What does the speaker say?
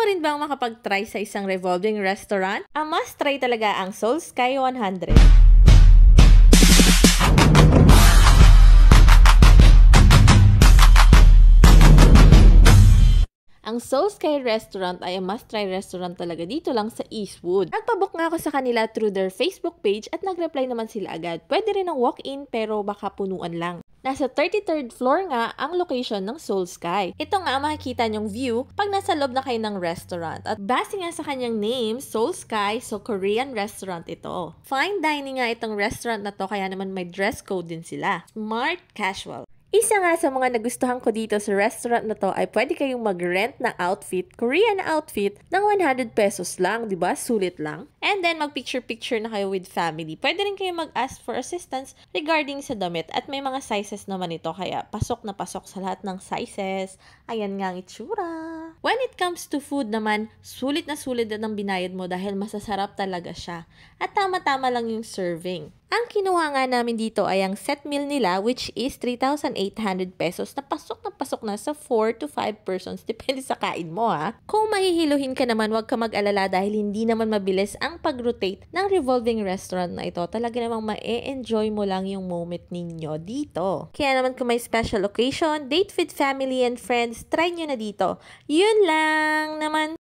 rin bang makapag-try sa isang revolving restaurant? Ang must-try talaga ang Soul Sky 100. Ang Soul Sky Restaurant ay ang must-try restaurant talaga dito lang sa Eastwood. Nagpabook nga ako sa kanila through their Facebook page at nag-reply naman sila agad. Pwede rin ang walk-in pero baka punuan lang. Nasa 33rd floor nga ang location ng Soul Sky. Ito nga makikita nyong view pag nasa loob na kayo ng restaurant. At base nga sa kanyang name, Soul Sky, so Korean restaurant ito. Fine dining nga itong restaurant na to kaya naman may dress code din sila. Smart casual. Isa nga sa mga nagustuhan ko dito sa restaurant na to ay pwede kayong mag-rent ng outfit, Korean outfit, ng 100 pesos lang, di ba? Sulit lang. And then, mag-picture-picture na kayo with family. Pwede rin kayong mag-ask for assistance regarding sa damit. At may mga sizes naman ito, kaya pasok na pasok sa lahat ng sizes. Ayan nga ang itsura. When it comes to food naman, sulit na ang binayad mo dahil masasarap talaga siya. At tama-tama lang yung serving. Ang kinuha nga namin dito ay ang set meal nila which is 3,800 pesos na pasok na sa 4 to 5 persons. Depende sa kain mo ha. Kung mahihiluhin ka naman, huwag ka mag-alala dahil hindi naman mabilis ang pag-rotate ng revolving restaurant na ito. Talaga namang ma-enjoy mo lang yung moment ninyo dito. Kaya naman kung may special occasion, date with family and friends, try nyo na dito. Yun lang naman.